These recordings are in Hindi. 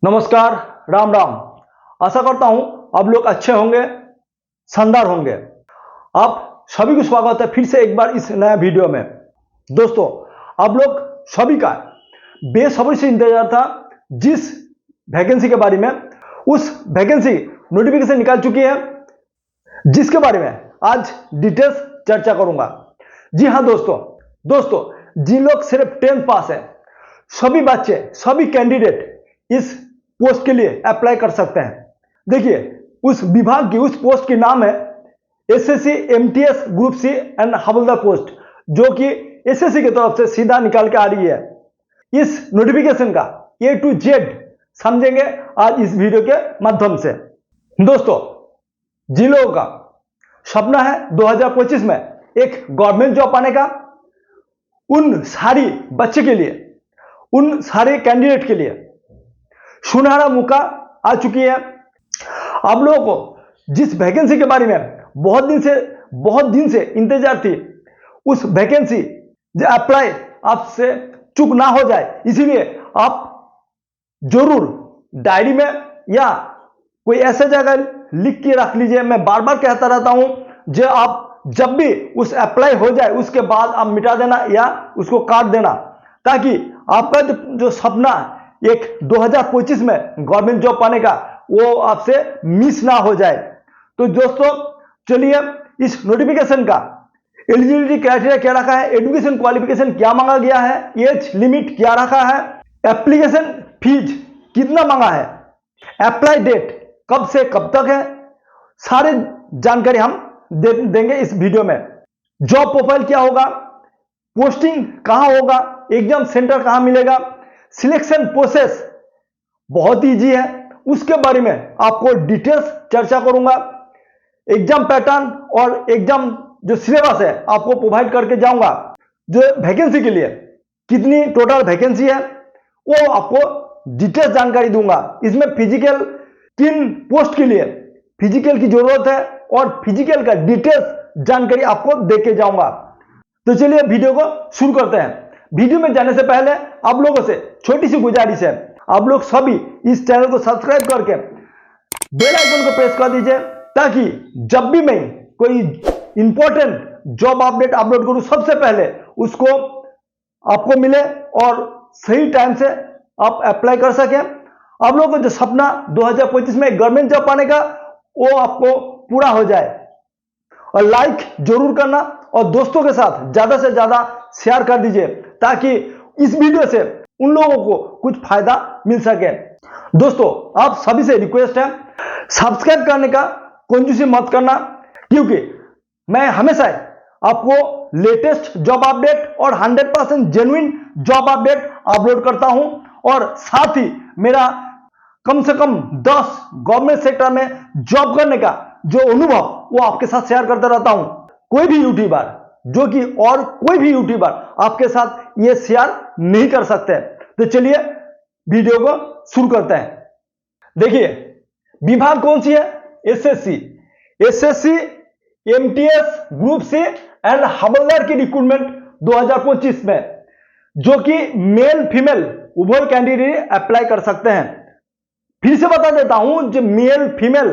नमस्कार, राम राम। आशा करता हूं आप लोग अच्छे होंगे, शानदार होंगे। आप सभी को स्वागत है फिर से एक बार इस नया वीडियो में। दोस्तों, आप लोग सभी का बेसब्री से इंतजार था जिस वैकेंसी के बारे में, उस वैकेंसी नोटिफिकेशन निकाल चुकी है, जिसके बारे में आज डिटेल्स चर्चा करूंगा। जी हाँ दोस्तों, जिन लोग सिर्फ 10th पास है, सभी बच्चे, सभी कैंडिडेट इस पोस्ट के लिए अप्लाई कर सकते हैं। देखिए, उस विभाग की, उस पोस्ट की नाम है SSC MTS group C and havildar post, जो कि एसएससी की तरफ से सीधा निकाल के आ रही है। इस नोटिफिकेशन का A to Z समझेंगे आज इस वीडियो के माध्यम से। दोस्तों, जिन लोगों का सपना है 2025 में एक गवर्नमेंट जॉब पाने का, उन सारी बच्चे के लिए, उन सारे कैंडिडेट के लिए सुनहरा मौका आ चुकी है। आप लोगों को जिस वैकेंसी के बारे में बहुत दिन से इंतजार थी, उस वैकेंसी जो अप्लाई आपसे चूक ना हो जाए, इसीलिए आप जरूर डायरी में या कोई ऐसा जगह लिख के रख लीजिए। मैं बार बार कहता रहता हूं, जो आप जब भी उस अप्लाई हो जाए उसके बाद आप मिटा देना या उसको काट देना, ताकि आपका जो सपना एक 2025 में गवर्नमेंट जॉब पाने का, वो आपसे मिस ना हो जाए। तो दोस्तों, चलिए इस नोटिफिकेशन का एलिजिबिलिटी क्राइटेरिया क्या रखा है, एजुकेशन क्वालिफिकेशन क्या मांगा गया है, एज लिमिट क्या रखा है, एप्लीकेशन फीस कितना मांगा है, अप्लाई डेट कब से कब तक है, सारे जानकारी हम देंगे इस वीडियो में। जॉब प्रोफाइल क्या होगा, पोस्टिंग कहां होगा, एग्जाम सेंटर कहां मिलेगा, सिलेक्शन प्रोसेस बहुत इजी है, उसके बारे में आपको डिटेल्स चर्चा करूंगा। एग्जाम पैटर्न और एग्जाम जो सिलेबस है आपको प्रोवाइड करके जाऊंगा। जो वैकेंसी के लिए कितनी टोटल वैकेंसी है वो आपको डिटेल्स जानकारी दूंगा। इसमें फिजिकल किन पोस्ट के लिए फिजिकल की जरूरत है और फिजिकल का डिटेल्स जानकारी आपको देके जाऊंगा। तो चलिए वीडियो को शुरू करते हैं। वीडियो में जाने से पहले आप लोगों से छोटी सी गुजारिश है, आप लोग सभी इस चैनल को सब्सक्राइब करके बेल आइकन को प्रेस कर दीजिए, ताकि जब भी मैं कोई इंपॉर्टेंट जॉब अपडेट अपलोड करूं, सबसे पहले उसको आपको मिले और सही टाइम से आप अप्लाई कर सकें। आप लोगों को जो सपना 2025 में गवर्नमेंट जॉब पाने का, वो आपको पूरा हो जाए। और लाइक जरूर करना और दोस्तों के साथ ज्यादा से ज्यादा शेयर कर दीजिए, ताकि इस वीडियो से उन लोगों को कुछ फायदा मिल सके। दोस्तों, आप सभी से रिक्वेस्ट है, सब्सक्राइब करने का कंजूसी मत करना, क्योंकि मैं हमेशा आपको लेटेस्ट जॉब अपडेट और 100% जेन्युइन जॉब अपडेट अपलोड करता हूं। और साथ ही मेरा कम से कम 10 गवर्नमेंट सेक्टर में जॉब करने का जो अनुभव, वो आपके साथ शेयर करता रहता हूं। कोई भी यूट्यूबर, जो कि और कोई भी यूट्यूबर आपके साथ ये शेयर नहीं कर सकते। तो चलिए वीडियो को शुरू करते हैं। देखिए, विभाग कौन सी है, SSC MTS group C and हवलदार की रिक्रूटमेंट 2025 में, जो कि मेल फीमेल उभय कैंडिडेट अप्लाई कर सकते हैं। फिर से बता देता हूं, जो मेल फीमेल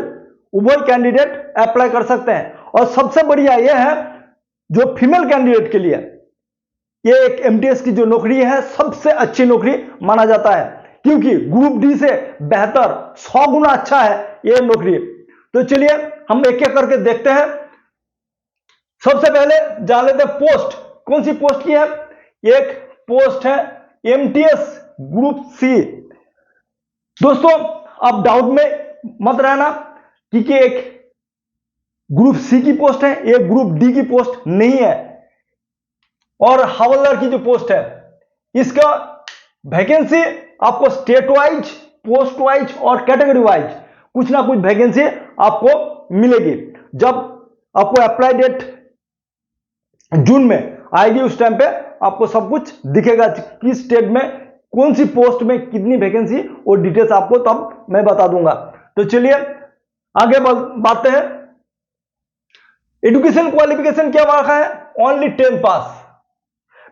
उभय कैंडिडेट अप्लाई कर सकते हैं। और सबसे बढ़िया यह है, जो फीमेल कैंडिडेट के लिए ये एक एमटीएस की जो नौकरी है, सबसे अच्छी नौकरी माना जाता है, क्योंकि ग्रुप डी से बेहतर 100 गुना अच्छा है ये नौकरी। तो चलिए हम एक एक करके देखते हैं। सबसे पहले जान लेते हैं पोस्ट कौन सी पोस्ट की है। एक पोस्ट है एमटीएस ग्रुप सी। दोस्तों, आप डाउट में मत रहना, क्योंकि एक ग्रुप सी की पोस्ट है, एक ग्रुप डी की पोस्ट नहीं है। और हवलदार की जो पोस्ट है, इसका वैकेंसी आपको स्टेट वाइज, पोस्ट वाइज और कैटेगरी वाइज कुछ ना कुछ वैकेंसी आपको मिलेगी। जब आपको अप्लाई डेट जून में आएगी, उस टाइम पे आपको सब कुछ दिखेगा, किस स्टेट में कौन सी पोस्ट में कितनी वैकेंसी, और डिटेल्स आपको तब मैं बता दूंगा। तो चलिए आगे बढ़ते हैं। एजुकेशन क्वालिफिकेशन क्या रखा है, ओनली 10th पास।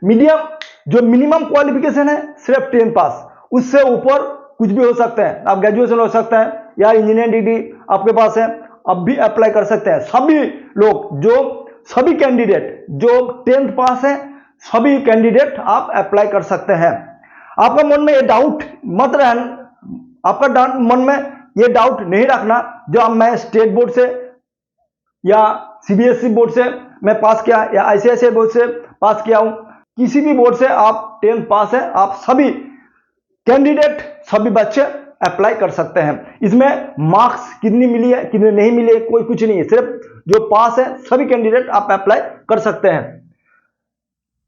मीडियम जो मिनिमम क्वालिफिकेशन है सिर्फ 10th पास, उससे ऊपर कुछ भी हो सकते हैं, आप ग्रेजुएशन हो सकता है या इंजीनियरिंग डिग्री आपके पास है, अब भी अप्लाई कर सकते हैं। सभी लोग सभी कैंडिडेट जो 10th पास है, सभी कैंडिडेट आप अप्लाई कर सकते हैं। आपका मन में ये डाउट मत रहना, आपका मन में ये डाउट नहीं रखना जो अब मैं स्टेट बोर्ड से या सीबीएसई बोर्ड से मैं पास किया या आईसीआईसीआई बोर्ड से पास किया हूं, किसी भी बोर्ड से आप 10th पास है, आप सभी कैंडिडेट, सभी बच्चे अप्लाई कर सकते हैं। इसमें मार्क्स कितनी मिली है कितनी नहीं मिली है कोई कुछ नहीं है, सिर्फ जो पास है सभी कैंडिडेट आप अप्लाई कर सकते हैं।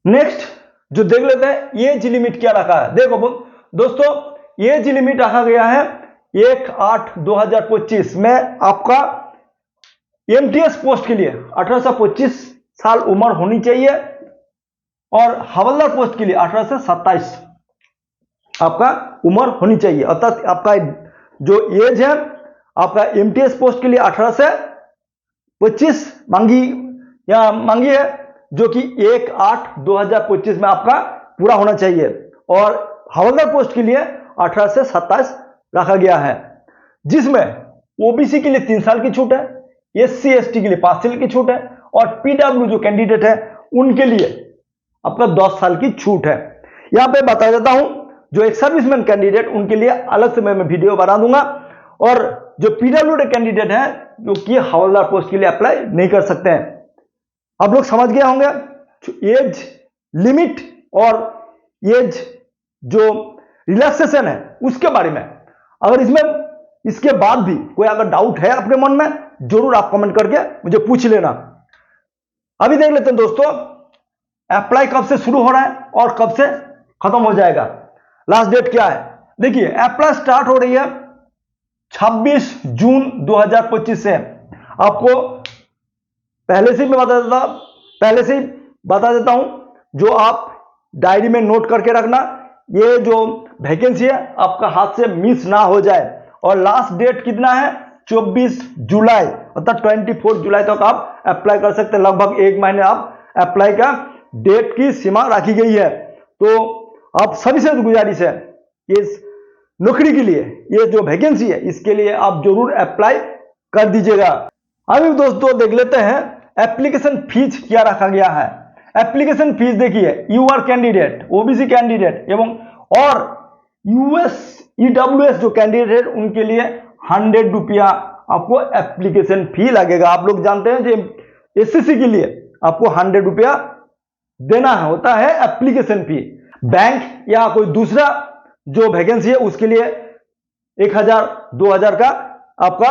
नेक्स्ट जो देख लेते हैं एज लिमिट क्या रखा है। देखो दोस्तों, एज लिमिट रखा गया है 1/8/2025 में आपका एमटीएस पोस्ट के लिए 18 से 25 साल उम्र होनी चाहिए और हवलदार पोस्ट के लिए 18 से 27 आपका उम्र होनी चाहिए। अर्थात आपका जो एज है आपका एमटीएस पोस्ट के लिए 18 से 25 मांगी है, जो कि 1/8/2025 में आपका पूरा होना चाहिए और हवलदार पोस्ट के लिए 18 से 27 रखा गया है, जिसमें ओबीसी के लिए 3 साल की छूट है, एससी एसटी के लिए 5 साल की छूट है और पीडब्ल्यू जो कैंडिडेट है उनके लिए आपका 10 साल की छूट है। यहां पे बता देता हूं, जो एक सर्विसमैन कैंडिडेट उनके लिए अलग से मैं वीडियो बना दूंगा, और जो पीडब्ल्यूडी कैंडिडेट है जो कि हवलदार पोस्ट के लिए अप्लाई नहीं कर सकते हैं। आप लोग समझ गए होंगे एज लिमिट और एज जो रिलैक्सेशन है उसके बारे में। अगर इसके बाद भी कोई अगर डाउट है आपके मन में, जरूर आप कमेंट करके मुझे पूछ लेना। अभी देख लेते हैं दोस्तों, अप्लाई कब से शुरू हो रहा है और कब से खत्म हो जाएगा, लास्ट डेट क्या है। देखिए, अप्लाई स्टार्ट हो रही है 26 जून 2025 से। आपको पहले से ही बता देता हूं, जो आप डायरी में नोट करके रखना, ये जो वैकेंसी है आपका हाथ से मिस ना हो जाए। और लास्ट डेट कितना है, 24 जुलाई, अर्थात 24 जुलाई तक आप अप्लाई कर सकते हैं। लगभग 1 महीने आप अप्लाई का डेट की सीमा रखी गई है। तो आप सभी से गुजारिश है, इस नौकरी के लिए, ये जो वैकेंसी है इसके लिए आप जरूर अप्लाई कर दीजिएगा। अभी दोस्तों देख लेते हैं एप्लीकेशन फीस क्या रखा गया है। एप्लीकेशन फीस देखिए, यूआर कैंडिडेट, ओबीसी कैंडिडेट एवं और ईडब्ल्यूएस जो कैंडिडेट है उनके लिए 100 रुपया आपको एप्लीकेशन फी लगेगा। आप लोग जानते हैं जो एससीसी के लिए आपको 100 रुपया देना होता है एप्लीकेशन फी। बैंक या कोई दूसरा जो वैकेंसी है उसके लिए 1000 2000 का आपका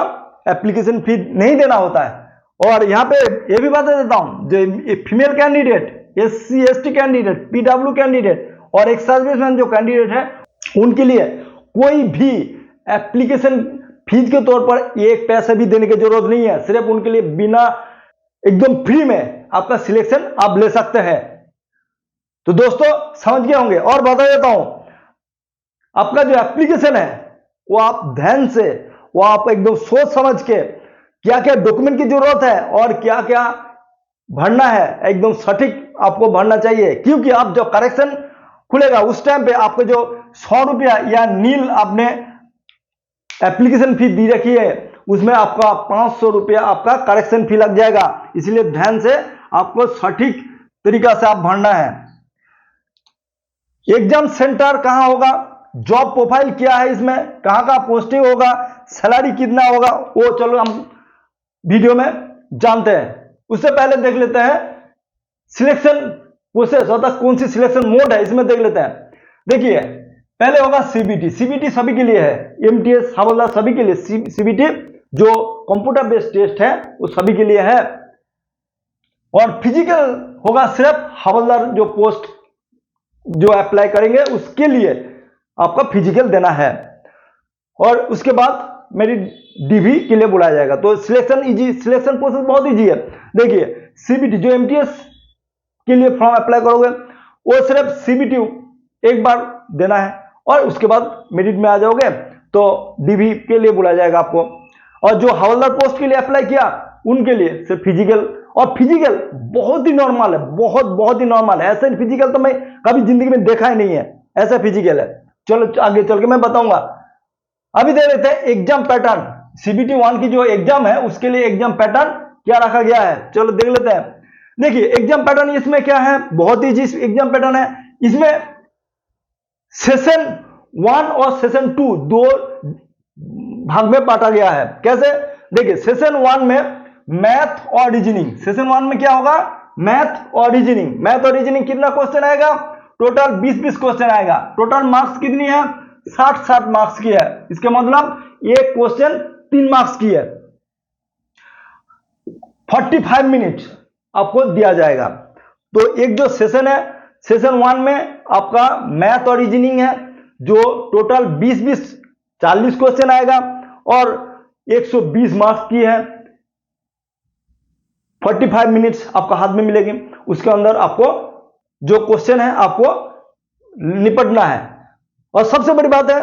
एप्लीकेशन फी नहीं देना होता है। और यहां पे ये भी बता देता हूं, जो female candidate, SC ST candidate, PW candidate और एक सर्विसमैन जो कैंडिडेट है उनके लिए कोई भी एप्लीकेशन फीस के तौर पर 1 पैसा भी देने की जरूरत नहीं है। सिर्फ उनके लिए बिना एकदम फ्री में आपका सिलेक्शन आप ले सकते हैं। तो दोस्तों समझ गए होंगे। और बता देता हूं, आपका जो एप्लीकेशन है वो आप ध्यान से, वो आप एकदम सोच समझ के क्या क्या डॉक्यूमेंट की जरूरत है और क्या क्या भरना है, एकदम सटीक आपको भरना चाहिए। क्योंकि आप जब करेक्शन खुलेगा उस टाइम पे आपको जो 100 रुपया या नील आपने एप्लीकेशन फी दी रखी है उसमें आपका 500 रुपया आपका करेक्शन फी लग जाएगा। इसलिए ध्यान से आपको सटीक तरीका से आप भरना है। एग्जाम सेंटर कहां होगा, जॉब प्रोफाइल क्या है, इसमें कहां का पोस्टिंग होगा, सैलरी कितना होगा, वो चलो हम वीडियो में जानते हैं। उससे पहले देख लेते हैं सिलेक्शन प्रोसेस, अर्थात कौन सी सिलेक्शन मोड है इसमें देख लेते हैं। देखिए, पहले होगा सीबीटी। सीबीटी सभी के लिए है, एमटीएस हवलदार सभी के लिए सीबीटी जो कंप्यूटर बेस्ड टेस्ट है वो सभी के लिए है। और फिजिकल होगा सिर्फ हवलदार जो पोस्ट जो अप्लाई करेंगे उसके लिए आपका फिजिकल देना है। और उसके बाद मेरी डीवी के लिए बुलाया जाएगा। तो सिलेक्शन इजी, सिलेक्शन प्रोसेस बहुत इजी है। देखिए, सीबीटी जो एमटीएस के लिए फॉर्म अप्लाई करोगे वो सिर्फ सीबीटी एक बार देना है और उसके बाद मेरिट में आ जाओगे तो डीवी के लिए बुलाया जाएगा आपको। और जो हवलदार पोस्ट के लिए अप्लाई किया उनके लिए सिर्फ फिजिकल, और फिजिकल बहुत ही नॉर्मल है, बहुत ही नॉर्मल है। ऐसा फिजिकल तो मैं कभी जिंदगी में देखा ही नहीं है, ऐसा फिजिकल है। चलो आगे चल के मैं बताऊंगा अभी देख लेते हैं एग्जाम पैटर्न। सीबीटी 1 की जो एग्जाम है उसके लिए एग्जाम पैटर्न क्या रखा गया है, चलो देख लेते हैं। देखिए एग्जाम पैटर्न इसमें क्या है, बहुत ही इजी एग्जाम पैटर्न है। इसमें सेशन 1 और सेशन 2 दो भाग में बांटा गया है। कैसे, देखिए सेशन 1 में मैथ और रीजनिंग। सेशन 1 में क्या होगा, मैथ और रीजनिंग। मैथ और रीजनिंग कितना क्वेश्चन आएगा, टोटल 20-20 क्वेश्चन आएगा। टोटल मार्क्स कितनी है, 60-60 मार्क्स की है। इसके मतलब एक क्वेश्चन 3 मार्क्स की है। 45 मिनट आपको दिया जाएगा। तो एक जो सेशन है, सेशन 1 में आपका मैथ और रीजनिंग है, जो टोटल 20-20 40 क्वेश्चन आएगा और 120 मार्क्स की है। 45 मिनट्स आपका हाथ में मिलेगी। उसके अंदर आपको जो क्वेश्चन है आपको निपटना है। और सबसे बड़ी बात है,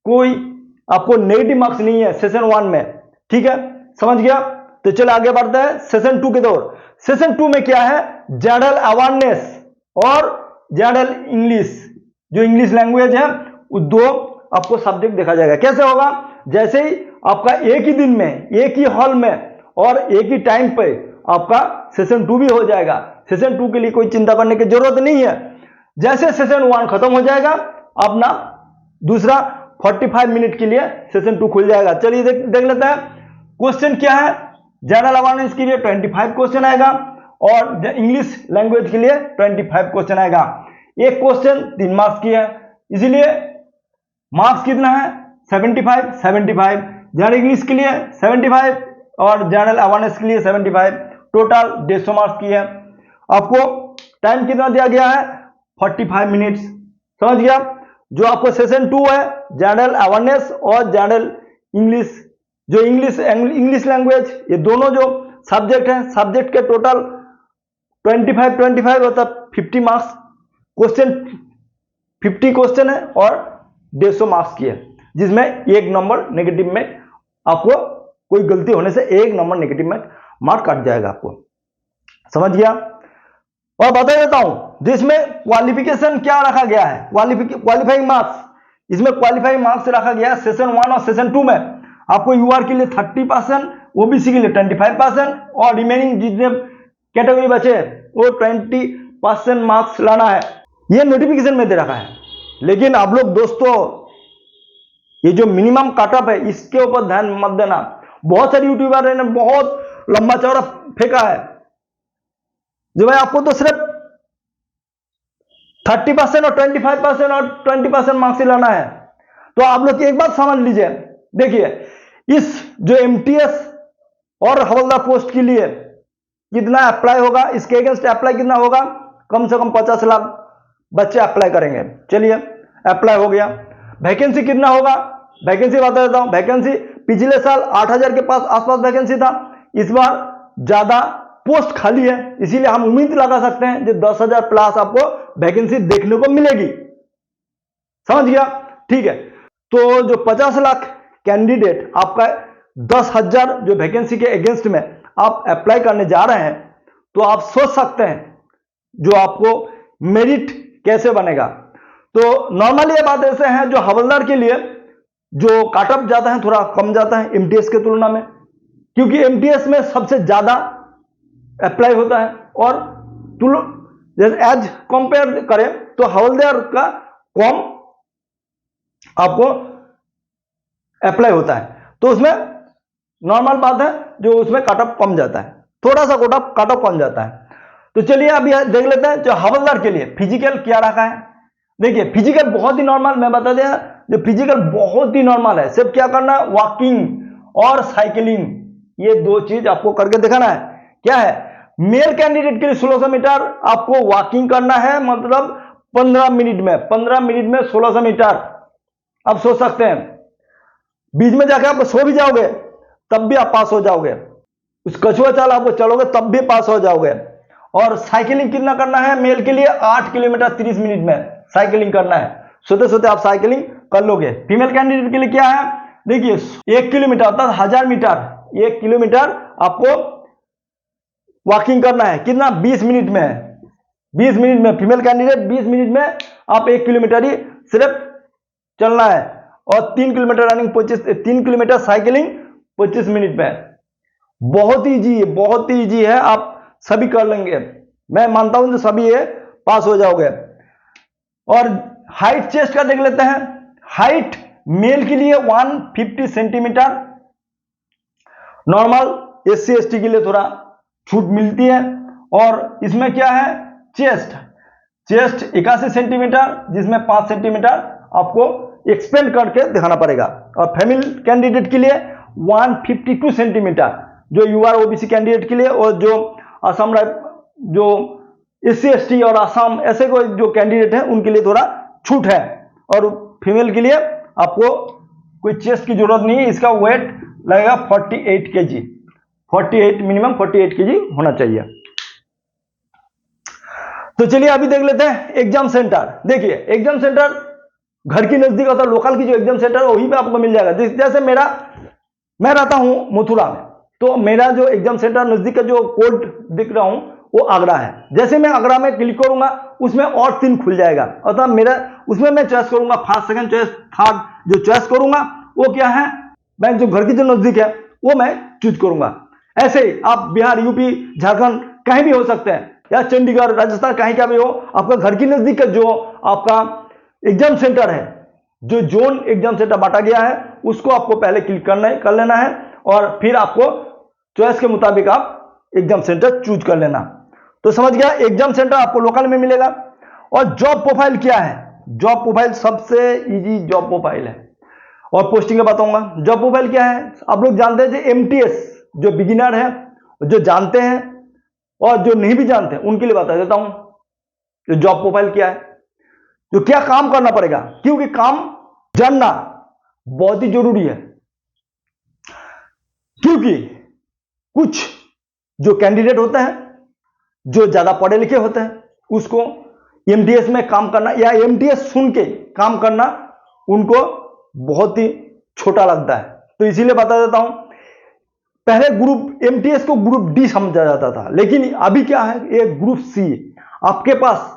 कोई आपको नेगेटिव मार्क्स नहीं है सेशन 1 में, ठीक है, समझ गया। तो चलो आगे बढ़ते हैं सेशन 2 के दौर। सेशन 2 में क्या है, जनरल अवेयरनेस और जनरल इंग्लिश, जो इंग्लिश लैंग्वेज है, वो दो आपको सब्जेक्ट देखा जाएगा। कैसे होगा, जैसे ही आपका एक ही दिन में, एक ही हॉल में और एक ही टाइम पे आपका सेशन 2 भी हो जाएगा। सेशन 2 के लिए कोई चिंता करने की जरूरत नहीं है। जैसे सेशन 1 खत्म हो जाएगा, अपना दूसरा 45 मिनट के लिए सेशन 2 खुल जाएगा। चलिए देख लेते हैं क्वेश्चन क्या है। जनरल अवेयरनेस के लिए 25 क्वेश्चन आएगा और इंग्लिश लैंग्वेज के लिए 25 क्वेश्चन आएगा। एक क्वेश्चन 3 मार्क्स की है, इसीलिए मार्क्स कितना है, 75। जनरल इंग्लिश के लिए 75 और जनरल अवेयरनेस के लिए 75, टोटल 150 मार्क्स की है। आपको टाइम कितना दिया गया है, 45 मिनट्स, समझ गया। जो आपको सेशन 2 है, जनरल अवेयरनेस और जनरल इंग्लिश, जो इंग्लिश लैंग्वेज, ये दोनों जो सब्जेक्ट हैं, सब्जेक्ट के टोटल 25 मतलब 50 मार्क्स क्वेश्चन, 50 क्वेश्चन है और 150 मार्क्स की है, जिसमें एक नंबर नेगेटिव में आपको कोई गलती होने से एक नंबर नेगेटिव में मार्क कट जाएगा आपको, समझ गया। और बता देता हूं जिसमें क्वालिफिकेशन क्या रखा गया है, क्वालिफाइंग मार्क्स। इसमें क्वालिफाइंग मार्क्स रखा गया है सेशन 1 और सेशन 2 में। आपको यूआर के लिए 30%, ओबीसी के लिए 25% और रिमेनिंग जितने कैटेगरी बचे वो 20% मार्क्स लाना है। ये नोटिफिकेशन में दे रखा है। लेकिन आप लोग दोस्तों, ये जो मिनिमम कटअप है इसके ऊपर ध्यान मत देना। बहुत सारे यूट्यूबर ने बहुत लंबा चौड़ा फेंका है, जो भाई आपको तो सिर्फ 30% और 25% और 20% मार्क्स ही लाना है। तो आप लोग एक बात समझ लीजिए, देखिए इस जो एमटीएस और हवलदार पोस्ट के लिए कितना अप्लाई होगा, इसके अगेंस्ट अप्लाई कितना होगा, कम से कम 50 लाख बच्चे अप्लाई करेंगे। चलिए अप्लाई हो गया। वैकेंसी कितना होगा, वैकेंसी बता देता हूं। वैकेंसी पिछले साल 8000 के पास आसपास वैकेंसी था, इस बार ज्यादा पोस्ट खाली है, इसीलिए हम उम्मीद लगा सकते हैं कि 10,000 प्लस आपको वैकेंसी देखने को मिलेगी, समझ गया, ठीक है। तो जो 50 लाख कैंडिडेट आपका 10,000 जो वैकेंसी के अगेंस्ट में आप अप्लाई करने जा रहे हैं, तो आप सोच सकते हैं जो आपको मेरिट कैसे बनेगा। तो नॉर्मली ये बात ऐसे है, जो हवलदार के लिए जो काटअप जाता है थोड़ा कम जाता है एमटीएस के तुलना में, क्योंकि एमटीएस में सबसे ज्यादा अप्लाई होता है और एज कंपेयर करें तो हवलदार का कम आपको अप्लाई होता है। तो उसमें नॉर्मल बात है, जो उसमें कटअप कम जाता है, थोड़ा सा कटअप कम जाता है। तो चलिए अभी देख लेते हैं जो हवलदार के लिए फिजिकल क्या रखा है। देखिए फिजिकल बहुत ही नॉर्मल, मैं बता दें जो फिजिकल बहुत ही नॉर्मल है। सिर्फ क्या करना है, वॉकिंग और साइकिलिंग, ये दो चीज आपको करके दिखाना है। क्या है, मेल कैंडिडेट के लिए 1600 मीटर आपको वॉकिंग करना है, मतलब 15 मिनट में 1600 मीटर। आप सोच सकते हैं बीच में जाकर आप सो भी जाओगे तब भी आप पास हो जाओगे, उस कछुआ चाल आपको चलोगे तब भी पास हो जाओगे। और साइकिलिंग कितना करना है, मेल के लिए 8 किलोमीटर 30 मिनट में साइकिलिंग करना है, सोते सोते आप साइकिलिंग कर लोगे। फीमेल कैंडिडेट के लिए क्या है, देखिए 1 किलोमीटर अर्थात 1000 मीटर, 1 किलोमीटर आपको वॉकिंग करना है, कितना 20 मिनट में, 20 मिनट में फीमेल कैंडिडेट 20 मिनट में आप 1 किलोमीटर ही सिर्फ चलना है। और 3 kilometre running 3 kilometre cycling 25 minute में। बहुत ही ईजी है, आप सभी कर लेंगे। मैं मानता हूं कि सभी ये पास हो जाओगे। और हाइट चेस्ट का देख लेते हैं। हाइट मेल के लिए 150 सेंटीमीटर, नॉर्मल एससी एसटी के लिए थोड़ा छूट मिलती है। और इसमें क्या है, चेस्ट 81 सेंटीमीटर, जिसमें 5 सेंटीमीटर आपको एक्सपेंड करके दिखाना पड़ेगा। और फीमेल कैंडिडेट के लिए 152 सेंटीमीटर, जो यूआर ओबीसी कैंडिडेट के लिए, और जो असम जो एससी एसटी और असम ऐसे कोई जो कैंडिडेट है उनके लिए थोड़ा छूट है। और फीमेल के लिए आपको कोई चेस्ट की जरूरत नहीं है। इसका वेट लगेगा 48 केजी, 48 मिनिमम 48 केजी होना चाहिए। तो चलिए अभी देख लेते हैं एग्जाम सेंटर। देखिए एग्जाम सेंटर घर की नजदीक होता है, लोकल की जो एग्जाम सेंटर है वहीं पे आपको मिल जाएगा। जैसे मैं रहता हूं मथुरा में, तो मेरा जो एग्जाम सेंटर नजदीक का जो कोड दिख रहा हूं वो आगरा है। जैसे मैं आगरा में क्लिक करूंगा उसमें और 3 खुल जाएगा, अर्थात मेरा उसमें मैं चॉइस करूंगा, फर्स्ट सेकंड चॉइस थर्ड जो चॉइस करूंगा वो क्या है, मैं जो घर की जो नजदीक है वो मैं चूज करूंगा। ऐसे ही आप बिहार, यूपी, झारखंड कहीं भी हो सकते हैं, या चंडीगढ़, राजस्थान कहीं का भी हो, आपका घर की नजदीक का जो आपका एग्जाम सेंटर है, जो जोन एग्जाम सेंटर बांटा गया है, उसको आपको पहले क्लिक कर लेना है और फिर आपको चॉइस के मुताबिक आप एग्जाम सेंटर चूज कर लेना। तो समझ गया, एग्जाम सेंटर आपको लोकल में मिलेगा। और जॉब प्रोफाइल क्या है, जॉब प्रोफाइल सबसे इजी जॉब प्रोफाइल है। और पोस्टिंग का बताऊंगा। जॉब प्रोफाइल क्या है, आप लोग जानते हैं, जो एमटीएस जो बिगिनर है, जो जानते हैं और जो नहीं भी जानते उनके लिए बता देता हूं कि जॉब प्रोफाइल क्या है, जो क्या काम करना पड़ेगा, क्योंकि काम जानना बहुत ही जरूरी है। क्योंकि कुछ जो कैंडिडेट होते हैं जो ज्यादा पढ़े लिखे होते हैं, उसको एमटीएस में काम करना या एमटीएस सुन के काम करना उनको बहुत ही छोटा लगता है। तो इसीलिए बता देता हूं, पहले ग्रुप एमटीएस को ग्रुप डी समझा जाता था, लेकिन अभी क्या है, ये ग्रुप सी। आपके पास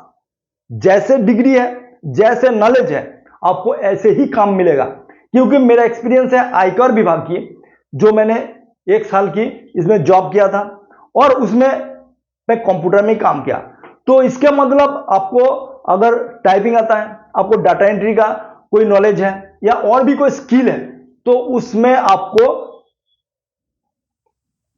जैसे डिग्री है, जैसे नॉलेज है, आपको ऐसे ही काम मिलेगा। क्योंकि मेरा एक्सपीरियंस है आयकर विभाग की, जो मैंने 1 साल की इसमें जॉब किया था और उसमें मैं कंप्यूटर में काम किया। तो इसके मतलब आपको अगर टाइपिंग आता है, आपको डाटा एंट्री का कोई नॉलेज है या और भी कोई स्किल है, तो उसमें आपको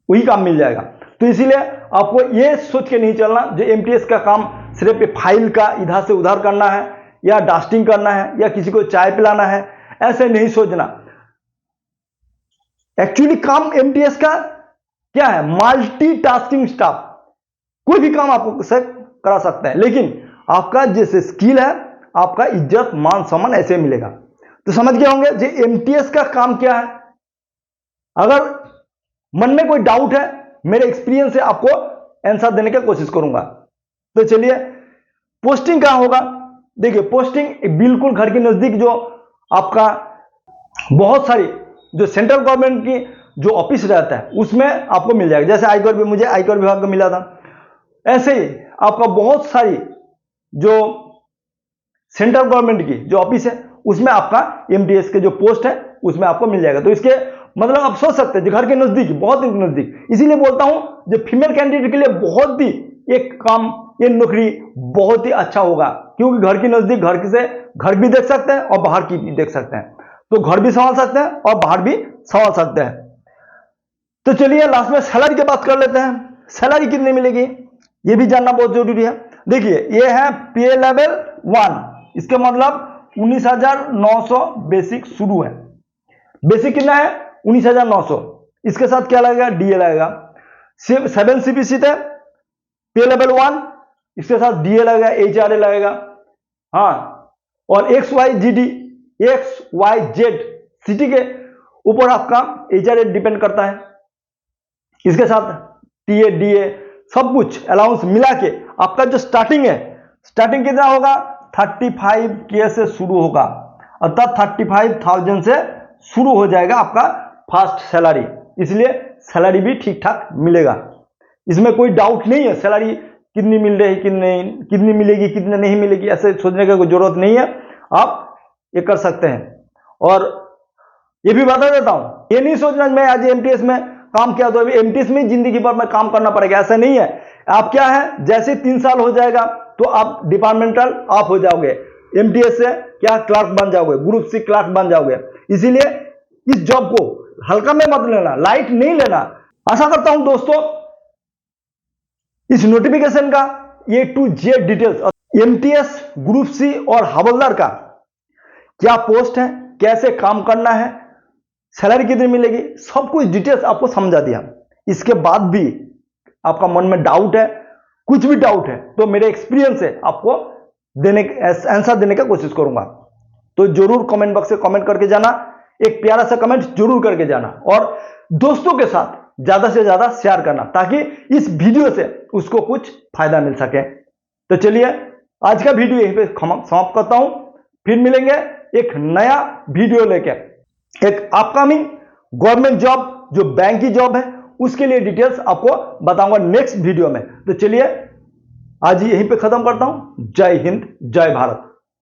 वही काम मिल जाएगा। तो इसीलिए आपको ये सोच के नहीं चलना जो एमटीएस का काम सिर्फ फाइल का इधर से उधर करना है या डस्टिंग करना है या किसी को चाय पिलाना है, ऐसे नहीं सोचना। एक्चुअली काम एमटीएस का क्या है, मल्टीटास्किंग स्टाफ, कोई भी काम आपको से करा सकते हैं, लेकिन आपका जैसे स्किल है, आपका इज्जत मान सम्मान ऐसे मिलेगा। तो समझ गए होंगे जो एमटीएस का काम क्या है। अगर मन में कोई डाउट है, मेरे एक्सपीरियंस से आपको आंसर देने की कोशिश करूंगा। तो चलिए पोस्टिंग कहां होगा। देखिए पोस्टिंग बिल्कुल घर के नजदीक, जो आपका बहुत सारी जो सेंट्रल गवर्नमेंट की जो ऑफिस रहता है उसमें आपको मिल जाएगा। जैसे आयकर भी, मुझे आयकर विभाग का मिला था, ऐसे ही आपका बहुत सारी जो सेंट्रल गवर्नमेंट की जो ऑफिस है उसमें आपका एमटीएस के जो पोस्ट है उसमें आपको मिल जाएगा। तो इसके मतलब आप सोच सकते हैं जो घर के नजदीक, बहुत ही नजदीक। इसीलिए बोलता हूं जो फीमेल कैंडिडेट के लिए बहुत ही एक काम, ये नौकरी बहुत ही अच्छा होगा, क्योंकि घर के नजदीक, घर से घर भी देख सकते हैं और बाहर की भी देख सकते हैं। तो घर भी संभाल सकते हैं और बाहर भी संभाल सकते हैं। तो चलिए लास्ट में सैलरी की बात कर लेते हैं। सैलरी कितनी मिलेगी ये भी जानना बहुत जरूरी है। देखिए ये है पे लेवल 1, इसका मतलब 19,900 बेसिक शुरू है। बेसिक कितना है, 19,900। इसके साथ क्या लगेगा, डीए लगेगा। 7 सीपीसी थे, पे लेवल 1, इसके साथ डीए लगेगा, एचआरए लगेगा। हाँ, और XYZ सिटी के ऊपर आपका एचआरए डिपेंड करता है। इसके साथ टीए, डीए सब कुछ अलाउंस मिला के आपका जो स्टार्टिंग है, स्टार्टिंग कितना होगा, 35K से शुरू होगा, अर्थात 35,000 से शुरू हो जाएगा आपका फर्स्ट सैलरी। इसलिए सैलरी भी ठीक ठाक मिलेगा, इसमें कोई डाउट नहीं है। सैलरी कितनी मिल रही, कितनी मिलेगी, कितनी नहीं मिलेगी, ऐसे सोचने की कोई जरूरत नहीं है, आप ये कर सकते हैं। और ये भी बता देता हूं, ये नहीं सोचना मैं आज एमटीएस में काम किया तो अभी एमटीएस में जिंदगी भर में काम करना पड़ेगा, ऐसा नहीं है। आप क्या है, जैसे 3 साल हो जाएगा तो आप डिपार्टमेंटल आप हो जाओगे, एमटीएस से क्या क्लर्क बन जाओगे, ग्रुप सी क्लर्क बन जाओगे। इसीलिए इस जॉब को हल्का में मत लेना, लाइट नहीं लेना। आशा करता हूं दोस्तों इस नोटिफिकेशन का A to Z details, MTS, group C और हवलदार का क्या पोस्ट है, कैसे काम करना है, सैलरी कितनी मिलेगी, सब कुछ डिटेल्स आपको समझा दिया। इसके बाद भी आपका मन में डाउट है, कुछ भी डाउट है, तो मेरे एक्सपीरियंस से आपको आंसर देने का कोशिश करूंगा। तो जरूर कमेंट बॉक्स में कमेंट करके जाना, एक प्यारा सा कमेंट जरूर करके जाना और दोस्तों के साथ ज्यादा से ज्यादा शेयर करना ताकि इस वीडियो से उसको कुछ फायदा मिल सके। तो चलिए आज का वीडियो यहीं पे समाप्त करता हूं, फिर मिलेंगे एक नया वीडियो लेके, एक अपकमिंग गवर्नमेंट जॉब जो बैंक की जॉब है उसके लिए डिटेल्स आपको बताऊंगा नेक्स्ट वीडियो में। तो चलिए आज यहीं पे खत्म करता हूं। जय हिंद, जय भारत।